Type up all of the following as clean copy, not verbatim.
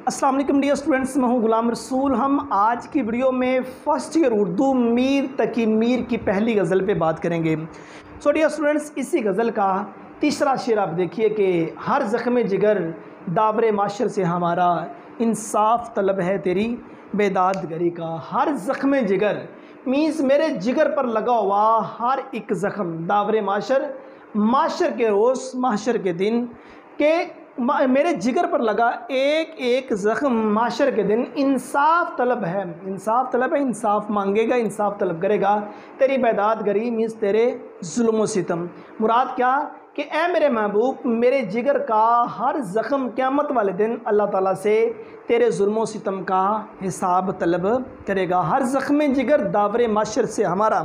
अस्सलाम वालेकुम dear students, मैं हूं गुलाम रसूल। हम आज की वीडियो में फ़र्स्ट ईयर उर्दू मीर तकी मीर की पहली गज़ल पे बात करेंगे। सो डियर स्टूडेंट्स, इसी गज़ल का तीसरा शेर आप देखिए कि हर ज़ख्म जिगर दावरे माशर से हमारा इंसाफ तलब है तेरी बेदादगरी का। हर ज़ख्म जिगर मीन्स मेरे जिगर पर लगा हुआ हर एक ज़ख्म, दावरे माशर, माशर के रोज़, माशर के दिन के मेरे जिगर पर लगा एक एक ज़ख्म माशर के दिन इंसाफ तलब है, इंसाफ तलब है, इंसाफ मांगेगा, इंसाफ तलब करेगा तेरी बेदादगरी मीन्स तेरे जुल्म व सितम। मुराद क्या कि ए मेरे महबूब, मेरे जिगर का हर ज़ख्म क़यामत वाले दिन अल्लाह ताला से तेरे जुल्म व सितम का हिसाब तलब करेगा। हर ज़ख्म जिगर दावरे माशर से हमारा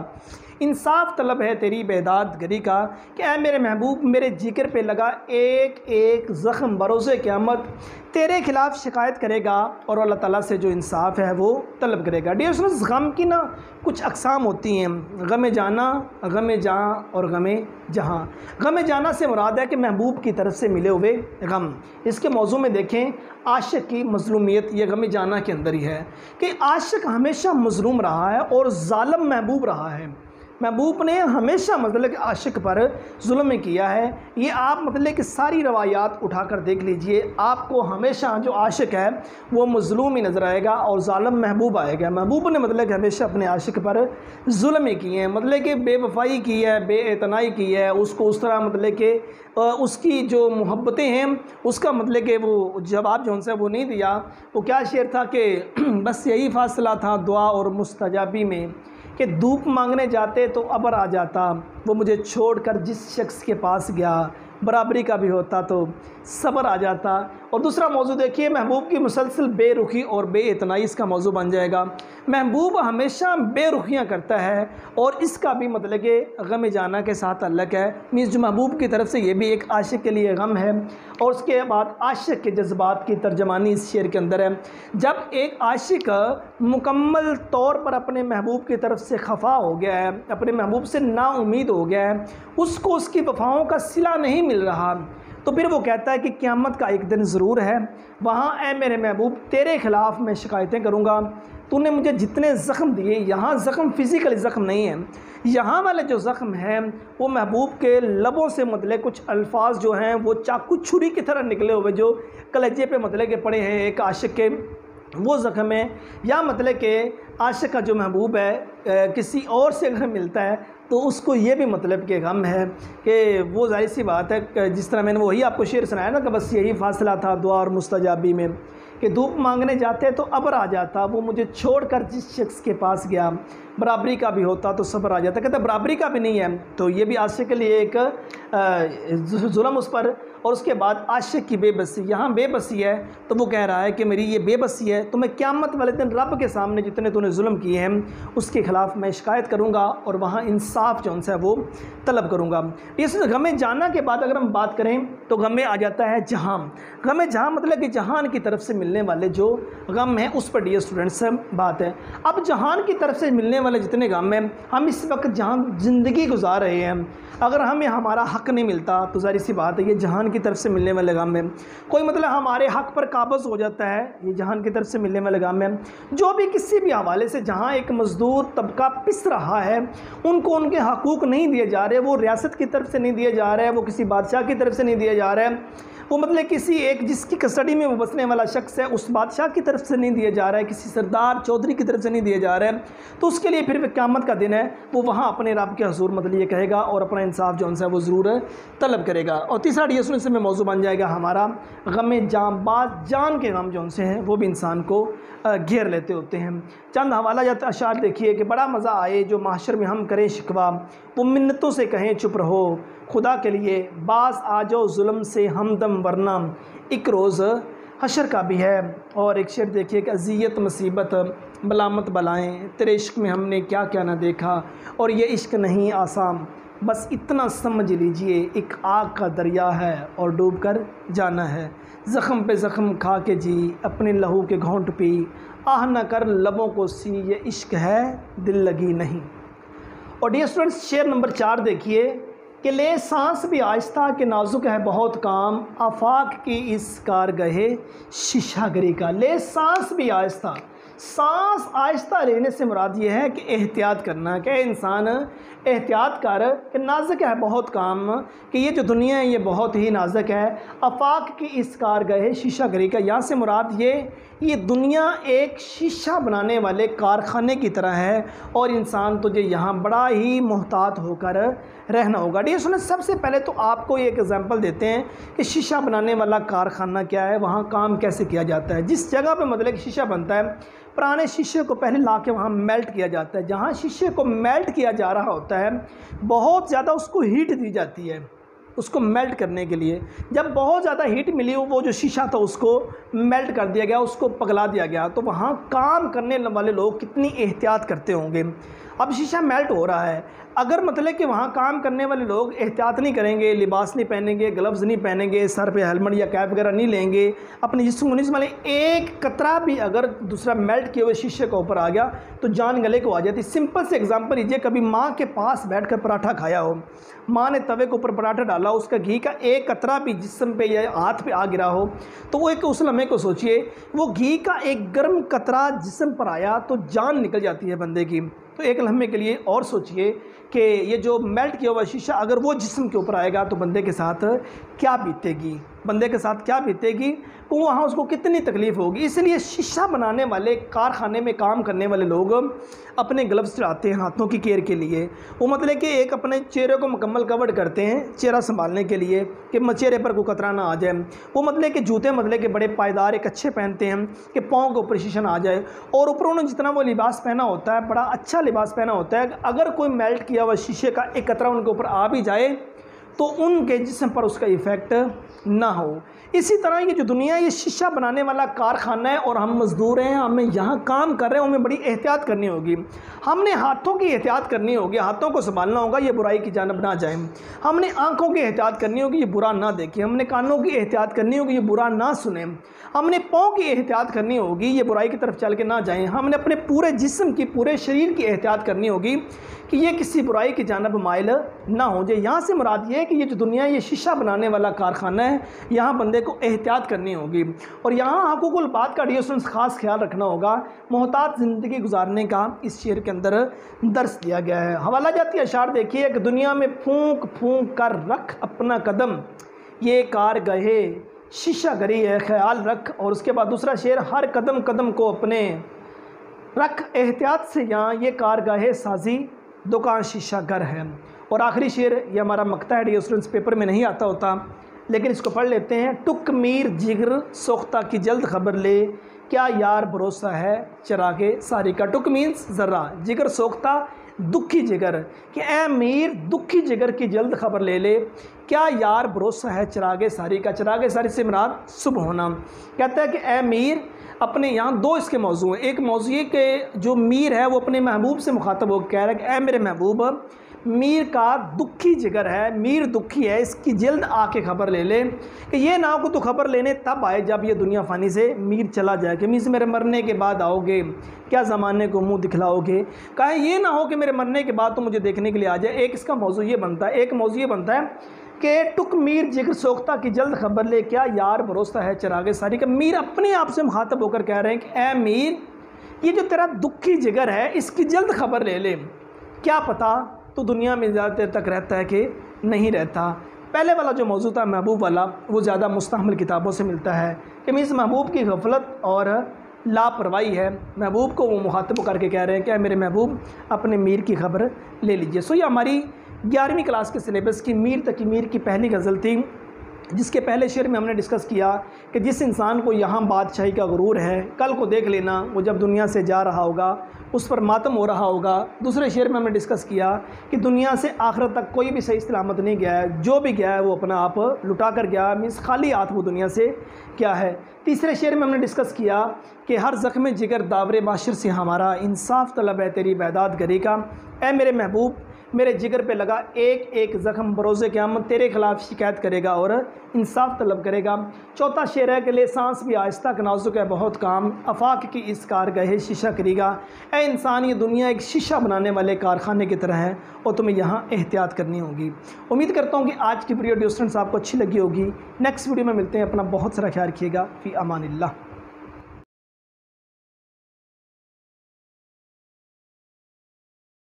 इंसाफ तलब है तेरी बेदादगरी का कि ऐ मेरे महबूब, मेरे जिगर पे लगा एक एक ज़ख्म बरोज़े क़यामत तेरे ख़िलाफ़ शिकायत करेगा और अल्लाह ताला से जो इंसाफ है वो तलब करेगा। डियर स्टूडेंट्स, गम की ना कुछ अक़साम होती हैं, गम जाना, गम जहाँ और गम जहाँ। गम जाना से मुराद है कि महबूब की तरफ से मिले हुए गम। इसके मौजू में देखें आशिक की मज़लूमियत, ये गम जाना के अंदर ही है कि आशिक हमेशा मज़लूम रहा है और ज़ालिम महबूब रहा है। महबूब ने हमेशा मतलब कि आशिक पर जुल्म किया है। ये आप मतलब कि सारी रवायात उठाकर देख लीजिए, आपको हमेशा जो आशिक है वो मज़लूम ही नज़र आएगा और ज़ालिम महबूब आएगा। महबूब ने मतलब कि हमेशा अपने आशिक पर जुल्म किए हैं, मतलब कि बेवफ़ाई की है, बेइतनाई की है, उसको उस तरह मतलब कि उसकी जो मोहब्बतें हैं उसका मतलब कि वो जवाब जो उनसे वो नहीं दिया। वो क्या शेर था कि बस यही फ़ासला था दुआ और मुस्तजाबी में कि धूप मांगने जाते तो अबर आ जाता, वो मुझे छोड़कर जिस शख्स के पास गया बराबरी का भी होता तो सब्र आ जाता। और दूसरा मौजू देखिए, महबूब की मुसलसल बेरुखी और बेइतनाई, इसका मौजू बन जाएगा। महबूब हमेशा बेरुखियाँ करता है और इसका भी मतलब कि गम जाना के साथ अल्लाह है। मीन्स जो महबूब की तरफ से ये भी एक आशिक के लिए गम है। और उसके बाद आशिक के जज्बात की तर्जमानी इस शेर के अंदर है। जब एक आशिक मुकम्मल तौर पर अपने महबूब की तरफ से खफा हो गया है, अपने महबूब से नाउमीद हो गया है, उसको उसकी वफ़ाओं का सिला नहीं मिल रहा, तो फिर वो कहता है कि क़यामत का एक दिन ज़रूर है, वहाँ ए मेरे महबूब तेरे ख़िलाफ़ मैं शिकायतें करूँगा। तूने मुझे जितने ज़ख्म दिए, यहाँ ज़ख्म फ़िज़िकल ज़ख्म नहीं है, यहाँ वाले जो ज़ख्म हैं वो महबूब के लबों से मतलब कुछ अल्फाज जो हैं वो चाकू छुरी की तरह निकले हुए जो कलेजे पे मतलब के पड़े हैं एक आशिक के, वो ज़ख्म है। या मतलब कि आशिक का जो महबूब है किसी और से अगर मिलता है तो उसको ये भी मतलब कि गम है कि वो जाहिर सी बात है, जिस तरह मैंने वही आपको शेर सुनाया ना कि बस यही फ़ासला था दुआ और मुस्तजाबी में कि धूप मांगने जाते तो अबर आ जाता, वो मुझे छोड़कर जिस शख्स के पास गया बराबरी का भी होता तो सब्र आ जाता। कहते बराबरी का भी नहीं है, तो ये भी आशिक के लिए एक जुल्म उस पर। और उसके बाद आशिक की बेबसी, यहाँ बेबसी है तो वो कह रहा है कि मेरी ये बेबसी है तो मैं क़यामत वाले दिन रब के सामने जितने तूने जुल्म किए हैं उसके ख़िलाफ़ मैं शिकायत करूँगा और वहाँ इंसाफ जो है वो तलब करूँगा। इस गम जाना के बाद अगर हम बात करें तो गम में आ जाता है जहाँ। गम जहाँ मतलब कि जहान की तरफ से मिलने वाले जो गम हैं उस पर डियर स्टूडेंट्स बात है। अब जहान की तरफ से मिलने वाले जितने गम हैं, हम इस वक्त जहाँ ज़िंदगी गुजार रहे हैं, अगर हमें हमारा हक़ नहीं मिलता तो ज़ाहिर सी बात है ये जहान की तरफ से मिलने वाले गम है। कोई मतलब हमारे हक़ पर काबज़ हो जाता है, ये जहान की तरफ से मिलने वाले गम है। जो भी किसी भी हवाले से जहाँ एक मज़दूर तबका पिस रहा है, उनको उनके हकूक़ नहीं दिए जा रहे, वो रियासत की तरफ से नहीं दिए जा रहे हैं, वो किसी बादशाह की तरफ से नहीं दिए जा रहे हैं, वो मतलब किसी एक जिसकी कस्टडी में वो बसने वाला शख्स है उस बादशाह की तरफ से नहीं दिए जा रहा है, किसी सरदार चौधरी की तरफ से नहीं दिए जा रहे हैं, तो उसके लिए फिर क़यामत का दिन है वो वहाँ अपने रब के हुज़ूर मतलब ये कहेगा और अपना इंसाफ जो है वो ज़रूर तलब करेगा। और तीसरा डियर स्टूडेंट्स में मौजू बन जाएगा हमारा गम जान। बात जान के गम जो उनसे हैं वो भी इंसान को घेर लेते होते हैं। चंद हवाला जात अशार देखिए कि बड़ा मज़ा आए जो माशर में हम करें शिकवा, वो मिन्नतों से कहें चुप रहो खुदा के लिए, बास आ जाओ जुल्म से हमदम वरना एक रोज़ हशर का भी है। और एक शेर देखिए कि अज़ियत मुसीबत बलामत बलाएँ, तेरे इश्क में हमने क्या क्या ना देखा, और ये इश्क नहीं आसान, बस इतना समझ लीजिए एक आग का दरिया है और डूब कर जाना है, ज़ख़म पे ज़ख़म खा के जी अपने लहू के घोंट पी, आह न कर लबों को सी, ये इश्क है दिल लगी नहीं। और डियर स्टूडेंट्स, शेर नंबर 4 देखिए कि ले सांस भी आहिस्ता के नाजुक है बहुत काम, आफाक की इस कारगहे शीशागरी का। ले सांस भी आहिस्ता, सांस आहिस्ता लेने से मुराद ये है कि एहतियात करना, कि इंसान एहतियात कर कि नाजुक है बहुत काम, कि ये जो दुनिया है ये बहुत ही नाजुक है। आफाक की इस कारगहे शीशागरी का, यहाँ से मुराद ये दुनिया एक शीशा बनाने वाले कारखाने की तरह है और इंसान तुझे यहाँ बड़ा ही मोहतात होकर रहना होगा। डियर सुने, सबसे पहले तो आपको एक एग्जांपल देते हैं कि शीशा बनाने वाला कारखाना क्या है, वहाँ काम कैसे किया जाता है। जिस जगह पे मतलब कि शीशा बनता है, पुराने शीशे को पहले ला के वहाँ मेल्ट किया जाता है। जहाँ शीशे को मेल्ट किया जा रहा होता है बहुत ज़्यादा उसको हीट दी जाती है उसको मेल्ट करने के लिए। जब बहुत ज़्यादा हीट मिली, वो जो शीशा था उसको मेल्ट कर दिया गया, उसको पिघला दिया गया। तो वहाँ काम करने वाले लोग कितनी एहतियात करते होंगे। अब शीशा मेल्ट हो रहा है, अगर मतलब कि वहाँ काम करने वाले लोग एहतियात नहीं करेंगे, लिबास नहीं पहनेंगे, ग्लव्स नहीं पहनेंगे, सर पे हेलमेट या कैप वगैरह नहीं लेंगे, अपने जिस्म को वाले एक कतरा भी अगर दूसरा मेल्ट किए हुए शीशे के ऊपर आ गया तो जान गले को आ जाती। सिंपल से एग्जांपल लीजिए, कभी माँ के पास बैठकर पराठा खाया हो, माँ ने तवे के ऊपर पराठा डाला, उसका घी का एक कतरा भी जिस्म पे या हाथ पे आ गिरा हो, तो वो एक उस लम्हे को सोचिए, वो घी का एक गर्म कतरा जिस्म पर आया तो जान निकल जाती है बंदे की। तो एक लम्हे के लिए और सोचिए कि ये जो मेल्ट किया हुआ शीशा अगर वो जिस्म के ऊपर आएगा तो बंदे के साथ क्या बीतेगी, बंदे के साथ क्या बीतेगी, तो वहाँ उसको कितनी तकलीफ़ होगी। इसलिए शीशा बनाने वाले कारखाने में काम करने वाले लोग अपने ग्लव्स चढ़ाते हैं हाथों की केयर के लिए। वो मतलब कि एक अपने चेहरे को मुकम्मल कवर करते हैं चेहरा संभालने के लिए कि चेहरे पर कोई कतरा ना आ जाए। वो मतलब कि जूते मतलब कि बड़े पायदार एक अच्छे पहनते हैं कि पाँव के ऊपर शीशा ना आ जाए। और ऊपर उन्होंने जितना वो लिबास पहना होता है, बड़ा अच्छा लिबास पहना होता है, अगर कोई मेल्ट किया हुआ शीशे का एक कतरा उनके ऊपर आ भी जाए तो उनके जिस्म पर उसका इफ़ेक्ट ना हो। इसी तरह ये जो दुनिया ये शीशा बनाने वाला कारखाना है और हम मज़दूर हैं, हमें यहाँ काम कर रहे हैं, हमें बड़ी एहतियात करनी होगी। हमने हाथों की एहतियात करनी होगी, हाथों को संभालना होगा ये बुराई की जानब ना जाए। हमने आँखों की एहतियात करनी होगी ये बुरा ना देखें। हमने कानों की एहतियात करनी होगी ये बुरा ना सुने। हमने पाँव की एहतियात करनी होगी ये बुराई की तरफ चल के ना जाएँ। हमने अपने पूरे जिस्म की, पूरे शरीर की एहतियात करनी होगी कि ये किसी बुराई की जानब माइल ना हो जाए। यहाँ से मुराद ये है कि ये जो दुनिया ये शीशा बनाने वाला कारखाना है, यहाँ बंदे को एहतियात करनी होगी। और यहाँ हकूकुल बात का डिस्टेंस ख़ास ख्याल रखना होगा। मोहतात ज़िंदगी गुजारने का इस शेर के अंदर दर्स दिया गया है। हवाला जाती अशार देखिए कि दुनिया में फूंक फूंक कर रख अपना कदम, ये कार गहे शीशा गरी है ख्याल रख। और उसके बाद दूसरा शेर, हर कदम कदम को अपने रख एहतियात से, यहाँ ये कारगाहे साजी दुकान शीशा घर है। और आखिरी शेर ये हमारा मकता है, ये स्टूडेंट्स पेपर में नहीं आता होता लेकिन इसको पढ़ लेते हैं। टुक मीर जिगर सोख्ता की जल्द खबर ले, क्या यार भरोसा है चिरागे सारी का। टुक मीन्स ज़र्रा, जिगर सोख्ता दुखी जिगर, कि ए मीर दुखी जिगर की जल्द खबर ले ले, क्या यार भरोसा है चिरागे सारी का। चिरागे सारी से मुराद सुबह होना। कहता है कि ए मीर, अपने यहाँ दो इसके मौजू हैं। एक मौजू ये कि जो मीर है वो अपने महबूब से मुखातब हो कह रहा है कि ए मेरे महबूब, मीर का दुखी जिगर है, मीर दुखी है, इसकी जल्द आके खबर ले ले, कि ये ना हो तो खबर लेने तब आए जब ये दुनिया फ़ानी से मीर चला जाए, कि मीर से मेरे मरने के बाद आओगे, क्या ज़माने को मुंह दिखलाओगे। कहा ये ना हो कि मेरे मरने के बाद तो मुझे देखने के लिए आ जाए। एक इसका मौजू ये बनता है। एक मौजू ये बनता है कि टुक मीर जिगर सोख्ता की जल्द खबर ले, क्या यार भरोसा है चिरागे सारी का। मीर अपने आप से मुखातब होकर कह रहे हैं कि ए मीर, ये जो तेरा दुखी जिगर है इसकी जल्द खबर ले ले, क्या पता तो दुनिया में ज़्यादा देर तक रहता है कि नहीं रहता। पहले वाला जो मौजू था महबूब वाला, वो ज़्यादा मुस्तहमल किताबों से मिलता है कि मीन्स महबूब की गफलत और लापरवाही है। महबूब को वो मुखातब करके कह रहे हैं कि मेरे महबूब अपने मीर की खबर ले लीजिए। सो ये हमारी 11वीं क्लास के सिलेबस की मीर तक मीर की पहली गज़ल थी, जिसके पहले शेर में हमने डिस्कस किया कि जिस इंसान को यहाँ बादशाही का गुरूर है, कल को देख लेना वो जब दुनिया से जा रहा होगा उस पर मातम हो रहा होगा। दूसरे शेर में हमने डिस्कस किया कि दुनिया से आखिरत तक कोई भी सही सलामत नहीं गया है, जो भी गया है वो अपना आप लुटा कर गया, मीन्स खाली हाथ वो दुनिया से क्या है। तीसरे शेर में हमने डिस्कस किया कि हर ज़ख्म जिगर दावरे माशर से हमारा, इंसाफ तलब है तेरी बैदाद गरी का। ए मेरे महबूब, मेरे जिगर पे लगा एक एक ज़ख्म बरोज़े क़यामत तेरे खिलाफ शिकायत करेगा और इंसाफ तलब करेगा। चौथा शेर है कि ले सांस भी आहिस्ता का नाजुक है बहुत काम, आफाक की इस कारगाह शीशा करेगा। ए इंसान, ये दुनिया एक शीशा बनाने वाले कारखाने की तरह है और तुम्हें यहाँ एहतियात करनी होगी। उम्मीद करता हूँ कि आज की वीडियो डियर स्टूडेंट्स आपको अच्छी लगी होगी। नेक्स्ट वीडियो में मिलते हैं। अपना बहुत सारा ख्याल रखिएगा। फ़ी अमानिल्लाह।